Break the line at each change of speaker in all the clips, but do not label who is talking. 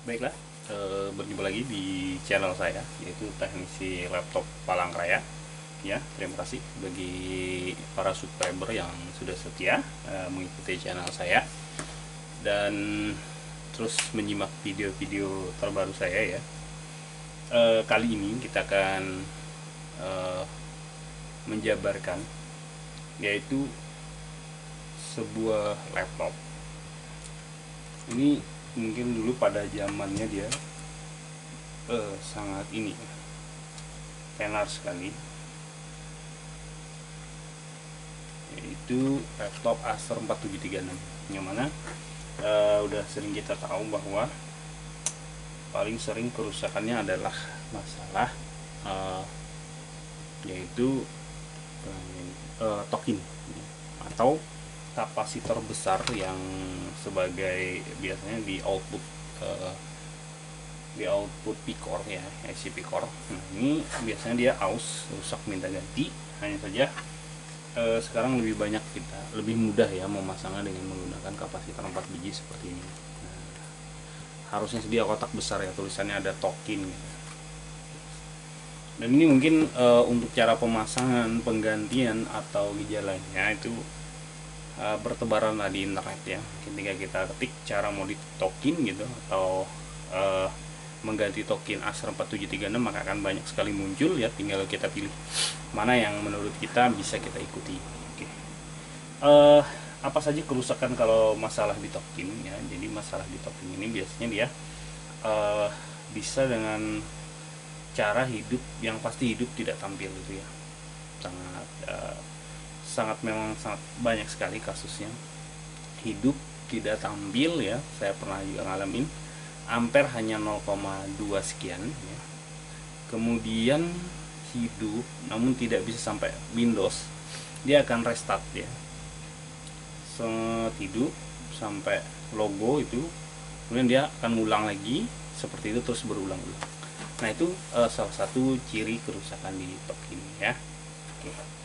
Baiklah, berjumpa lagi di channel saya, yaitu teknisi laptop Palangkaraya. Ya, terima kasih bagi para subscriber yang sudah setia mengikuti channel saya dan terus menyimak video-video terbaru saya ya. Kali ini kita akan menjabarkan yaitu sebuah laptop. Ini mungkin dulu pada zamannya dia sangat ini tenar sekali, yaitu laptop Acer 4736 yang mana udah sering kita tahu bahwa paling sering kerusakannya adalah masalah yaitu tokin atau kapasitor besar yang sebagai biasanya di output P-core ya, IC P-core. Nah, ini biasanya dia aus, rusak, minta ganti. Hanya saja sekarang lebih mudah ya memasangnya dengan menggunakan kapasitor 4 biji seperti ini. Nah, harusnya sedia kotak besar ya, tulisannya ada tokin gitu. Dan ini mungkin untuk cara pemasangan, penggantian atau gejalanya itu bertebaran lah di internet ya. Ketika kita ketik cara modif token gitu atau mengganti token Acer 4736, maka akan banyak sekali muncul ya, tinggal kita pilih mana yang menurut kita bisa kita ikuti. Oke. Apa saja kerusakan kalau masalah di token ya. Jadi masalah di token ini biasanya dia bisa dengan cara hidup yang pasti hidup tidak tampil gitu ya. Memang sangat banyak sekali kasusnya hidup tidak tampil ya. Saya pernah juga ngalamin ampere hanya 0,2 sekian ya. Kemudian hidup namun tidak bisa sampai Windows, dia akan restart ya. Hidup sampai logo itu, kemudian dia akan ngulang lagi seperti itu terus berulang-ulang. Nah itu salah satu ciri kerusakan di token ya. Oke.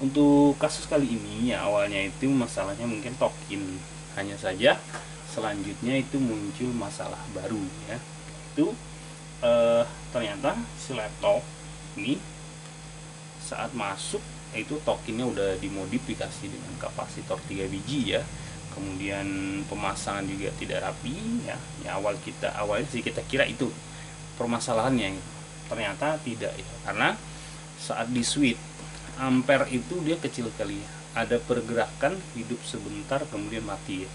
Untuk kasus kali ini ya, awalnya itu masalahnya mungkin token, hanya saja selanjutnya itu muncul masalah baru ya. Itu ternyata si laptop ini saat masuk itu tokennya udah dimodifikasi dengan kapasitor 3 biji ya. Kemudian pemasangan juga tidak rapi ya. Awalnya sih kita kira itu permasalahannya, ternyata tidak ya, karena saat di switch ampere itu dia kecil sekali ya. Ada pergerakan hidup sebentar kemudian mati ya.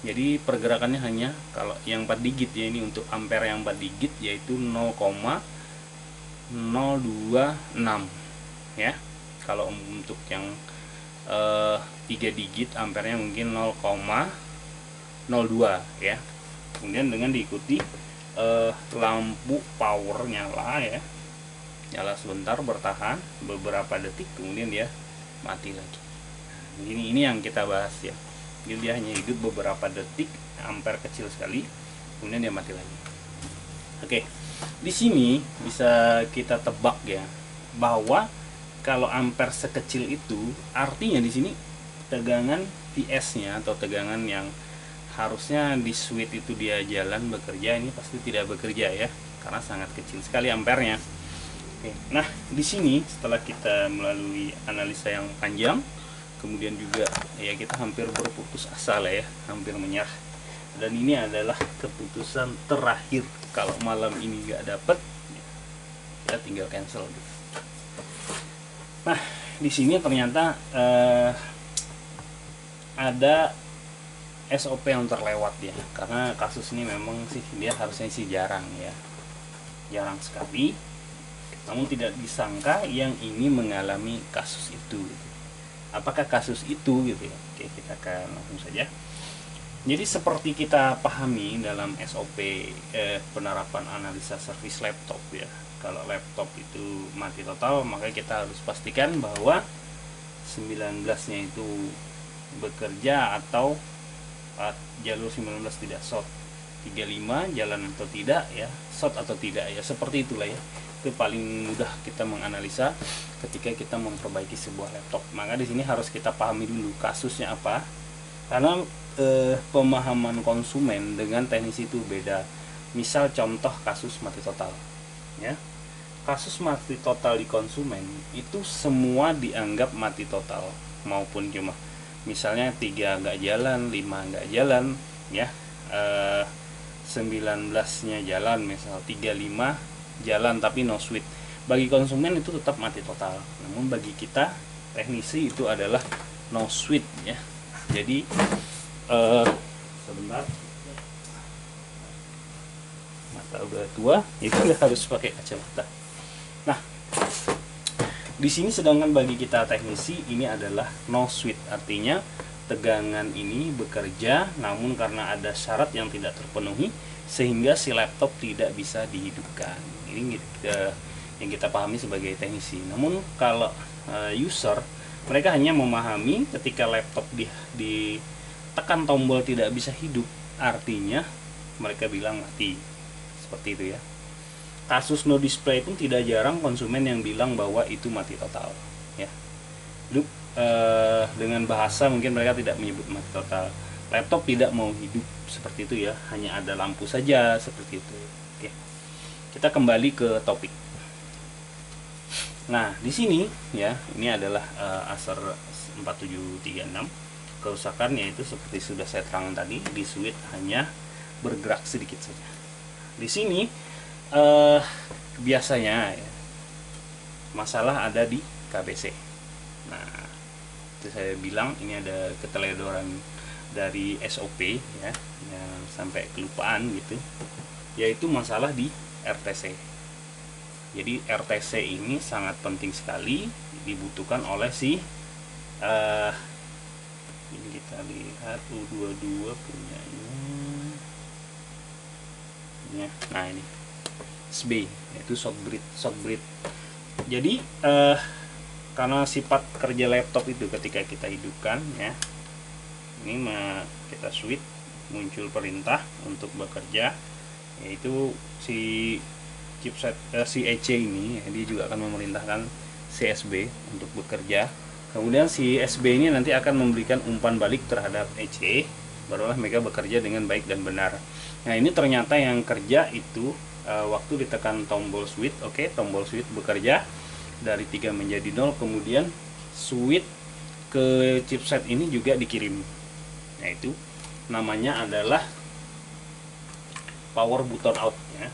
Jadi pergerakannya hanya kalau yang 4 digit ya, ini untuk ampere yang 4 digit yaitu 0,026 ya. Kalau untuk yang 3 digit ampernya mungkin 0,02 ya. Kemudian dengan diikuti lampu power nyala ya, nyala sebentar, bertahan beberapa detik, kemudian dia mati lagi. Ini yang kita bahas ya. Jadi dia hanya hidup beberapa detik, ampere kecil sekali, kemudian dia mati lagi. Oke, di sini bisa kita tebak ya bahwa kalau ampere sekecil itu artinya di sini tegangan PS-nya atau tegangan yang harusnya di switch itu dia jalan bekerja, ini pasti tidak bekerja ya, karena sangat kecil sekali ampernya. Oke, nah di sini setelah kita melalui analisa yang panjang, kemudian juga ya kita hampir berputus asa lah ya, hampir menyerah. Dan ini adalah keputusan terakhir, kalau malam ini nggak dapet, ya tinggal cancel gitu. Nah di sini ternyata ada SOP yang terlewat ya, karena kasus ini memang sih dia harusnya sih jarang ya, jarang sekali. Namun tidak disangka yang ini mengalami kasus itu gitu. Apakah kasus itu gitu ya? Oke, kita akan langsung saja. Jadi seperti kita pahami dalam SOP penerapan analisa servis laptop ya, kalau laptop itu mati total, maka kita harus pastikan bahwa 19-nya itu bekerja atau jalur 19 tidak short, 35 jalan atau tidak ya, short atau tidak ya, seperti itulah ya. Itu paling mudah kita menganalisa ketika kita memperbaiki sebuah laptop. Maka di sini harus kita pahami dulu kasusnya apa, karena pemahaman konsumen dengan teknisi itu beda. Misal contoh kasus mati total, ya. Kasus mati total di konsumen itu semua dianggap mati total, maupun cuma misalnya 3 nggak jalan, 5 nggak jalan, ya, 19-nya jalan, misal 35 jalan tapi no switch. Bagi konsumen itu tetap mati total. Namun bagi kita teknisi itu adalah no switch, ya. Jadi sebentar, mata udah tua, itu harus pakai kacamata. Nah, di sini sedangkan bagi kita teknisi ini adalah no switch, artinya tegangan ini bekerja, namun karena ada syarat yang tidak terpenuhi sehingga si laptop tidak bisa dihidupkan. Ini yang kita pahami sebagai teknisi. Namun kalau user, mereka hanya memahami ketika laptop ditekan tombol tidak bisa hidup, artinya mereka bilang mati, seperti itu, ya. Kasus no display pun tidak jarang konsumen yang bilang bahwa itu mati total, ya. Dengan bahasa mungkin mereka tidak menyebut mati total, laptop tidak mau hidup, seperti itu, ya, hanya ada lampu saja, seperti itu. Oke, kita kembali ke topik. Nah, di sini, ya, ini adalah Acer 4736. Kerusakannya itu seperti sudah saya terangkan tadi, di switch hanya bergerak sedikit saja. Di sini biasanya, ya, masalah ada di KBC. Nah, itu saya bilang ini ada keteledoran dari SOP, ya, yang sampai kelupaan gitu, yaitu masalah di RTC. Jadi RTC ini sangat penting sekali dibutuhkan oleh si ini kita lihat U22 punyanya, nah ini SB, yaitu short breed. Jadi karena sifat kerja laptop itu ketika kita hidupkan, ya, ini kita switch, muncul perintah untuk bekerja, yaitu si chipset si EC ini, ya, dia juga akan memerintahkan si SB untuk bekerja. Kemudian si SB ini nanti akan memberikan umpan balik terhadap EC, barulah mereka bekerja dengan baik dan benar. Nah, ini ternyata yang kerja itu waktu ditekan tombol switch, oke, tombol switch bekerja dari 3 menjadi 0, kemudian switch ke chipset ini juga dikirim. Nah, itu namanya adalah power button out, ya.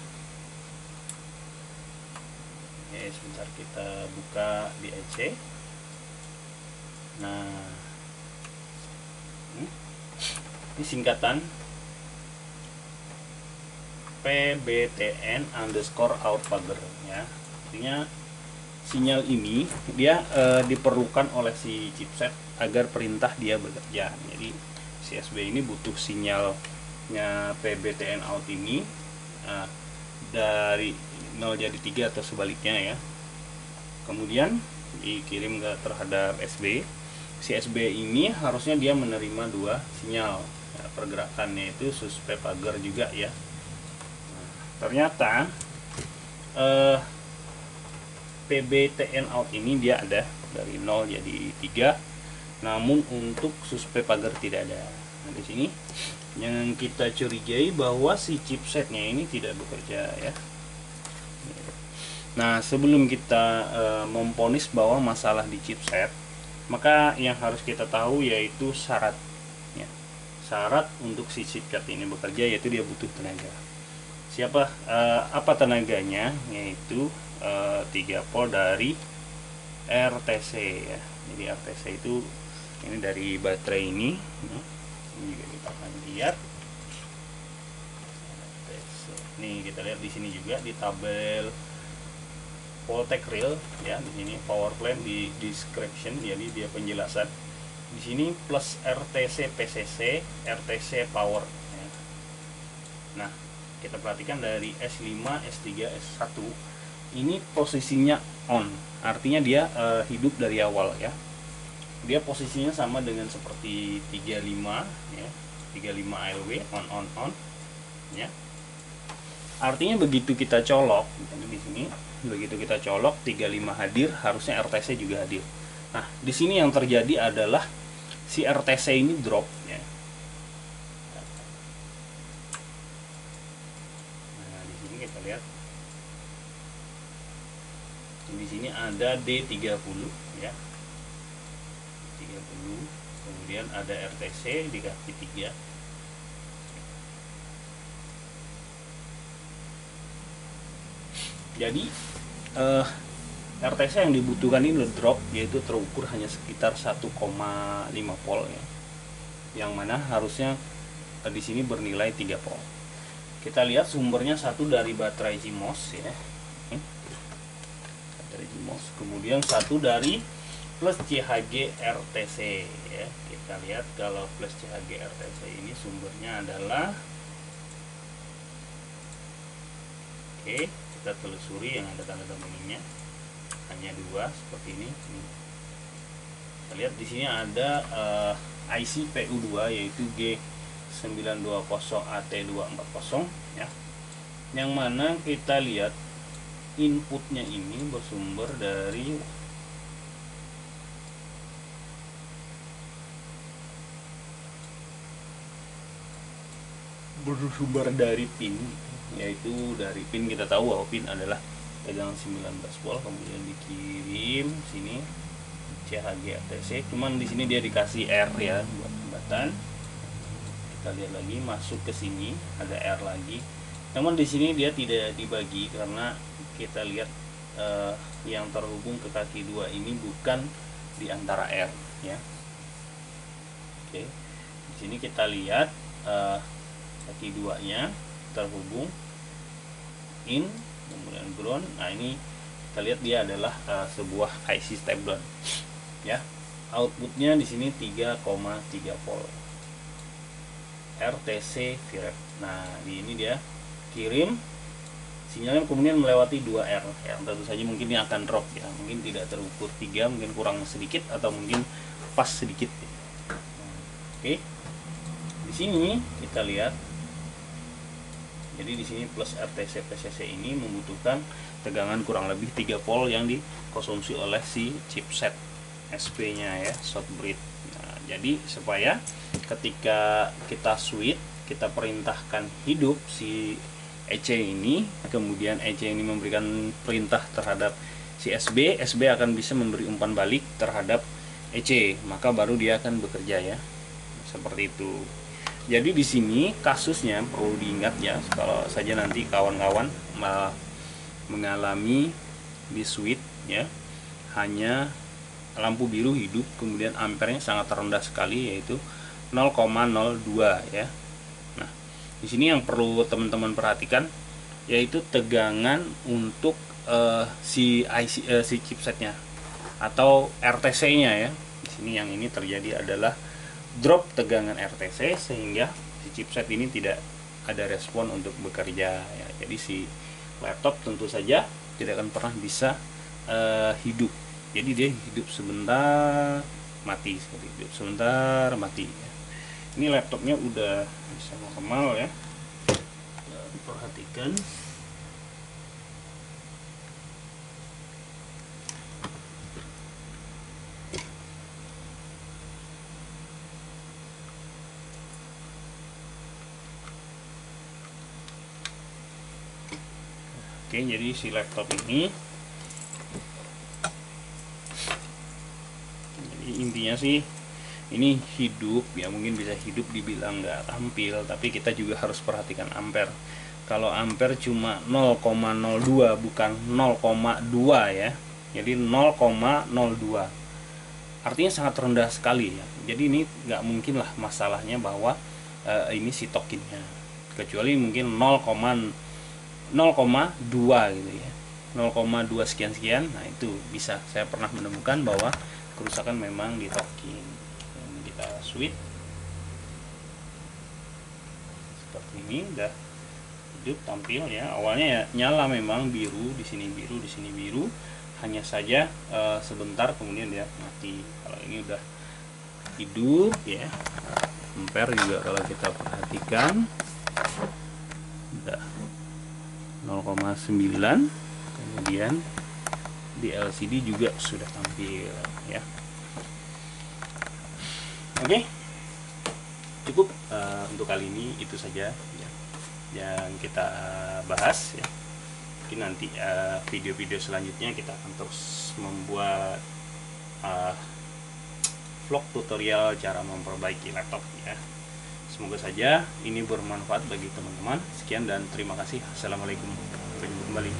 Oke, sebentar kita buka di EC. Nah, ini singkatan PBTN_out pager, ya. Artinya sinyal ini dia diperlukan oleh si chipset agar perintah dia bekerja. Jadi si SB ini butuh sinyalnya PBTN_out ini dari 0 jadi 3 atau sebaliknya, ya. Kemudian dikirim terhadap SB. Si SB ini harusnya dia menerima 2 sinyal, ya, pergerakannya itu suspek pager juga, ya. Ternyata PBTN_out ini dia ada dari 0 jadi 3, namun untuk suspek pager tidak ada. Nah, di sini yang kita curigai bahwa si chipsetnya ini tidak bekerja, ya. Nah, sebelum kita memvonis bahwa masalah di chipset, maka yang harus kita tahu yaitu syarat, ya. Syarat untuk si chipset ini bekerja yaitu dia butuh tenaga. Apa tenaganya? Yaitu 3 volt dari RTC, ya. Jadi RTC itu ini dari baterai ini, juga kita akan lihat. Nih, kita lihat di sini juga di tabel Voltec Real, ya, di sini power plan di description, jadi dia penjelasan. Di sini plus RTC PCC, RTC power, ya. Nah, kita perhatikan dari S5, S3, S1 ini posisinya on, artinya dia hidup dari awal, ya. Dia posisinya sama dengan seperti 35, ya, 35 ALW, on, ya. Artinya begitu kita colok, di sini begitu kita colok 35 hadir, harusnya RTC juga hadir. Nah, di sini yang terjadi adalah si RTC ini drop, ya. kita lihat di sini ada D30 ya, 30, kemudian ada RTC dikasih 3. Jadi RTC yang dibutuhkan ini drop, yaitu terukur hanya sekitar 1,5 volt ya, yang mana harusnya di sini bernilai 3 volt. Kita lihat sumbernya satu dari baterai CMOS ya, baterai CMOS, kemudian satu dari plus CHG RTC ya. Kita lihat kalau plus CHG RTC ini sumbernya adalah, oke, kita telusuri yang ada tanda ininya, hanya 2 seperti ini. Kita lihat di sini ada IC PU2 yaitu G920AT240 ya, yang mana kita lihat inputnya ini bersumber dari pin, yaitu dari pin. Kita tahu bahwa pin adalah tegangan 19 volt, kemudian dikirim sini CHG RTC, cuman di sini dia dikasih R ya buat jembatan. Kita lihat lagi masuk ke sini ada R lagi, namun di sini dia tidak dibagi karena kita lihat yang terhubung ke kaki 2 ini bukan di antara R ya. Oke, di sini kita lihat kaki 2 nya terhubung in, kemudian ground. Nah ini kita lihat dia adalah sebuah IC step down ya. Outputnya di sini 3,3 volt RTC VREF. Nah di ini dia kirim sinyalnya, kemudian melewati 2R yang tentu saja mungkin ini akan drop ya, mungkin tidak terukur 3, mungkin kurang sedikit atau mungkin pas sedikit. Oke, di sini kita lihat, jadi di sini plus RTC PCC ini membutuhkan tegangan kurang lebih 3 volt yang dikonsumsi oleh si chipset SP nya ya, short bridge. Nah, jadi supaya ketika kita switch, kita perintahkan hidup si EC ini, kemudian EC ini memberikan perintah terhadap si SB akan bisa memberi umpan balik terhadap EC, maka baru dia akan bekerja ya, seperti itu. Jadi di sini kasusnya perlu diingat ya, kalau saja nanti kawan-kawan mengalami di switch ya, hanya lampu biru hidup, kemudian ampernya sangat rendah sekali yaitu 0,02 ya. Nah, di sini yang perlu teman-teman perhatikan yaitu tegangan untuk si chipsetnya atau RTC-nya ya. Di sini yang ini terjadi adalah drop tegangan RTC sehingga si chipset ini tidak ada respon untuk bekerja ya. Jadi si laptop tentu saja tidak akan pernah bisa hidup. Jadi dia hidup sebentar mati, seperti hidup sebentar mati ya. Ini laptopnya udah bisa normal ya, perhatikan. Oke, jadi si laptop ini, jadi intinya sih ini hidup ya, mungkin bisa hidup dibilang nggak tampil, tapi kita juga harus perhatikan ampere. Kalau ampere cuma 0,02 bukan 0,2 ya, jadi 0,02 artinya sangat rendah sekali ya. Jadi ini nggak mungkin lah masalahnya bahwa ini si tokinnya, kecuali mungkin 0,2 gitu ya, 0,2 sekian. Nah itu bisa, saya pernah menemukan bahwa kerusakan memang di token. Kita switch seperti ini, udah hidup tampil ya. Awalnya ya nyala memang biru, di sini biru, di sini biru, hanya saja sebentar kemudian dia mati. Kalau ini udah hidup ya. Ampere juga kalau kita perhatikan udah 0,9, kemudian di LCD juga sudah tampil ya. Oke, cukup untuk kali ini itu saja ya, yang kita bahas ya. Mungkin nanti video-video selanjutnya kita akan terus membuat vlog tutorial cara memperbaiki laptop ya. Semoga saja ini bermanfaat bagi teman-teman. Sekian dan terima kasih. Assalamualaikum. Sampai jumpa kembali.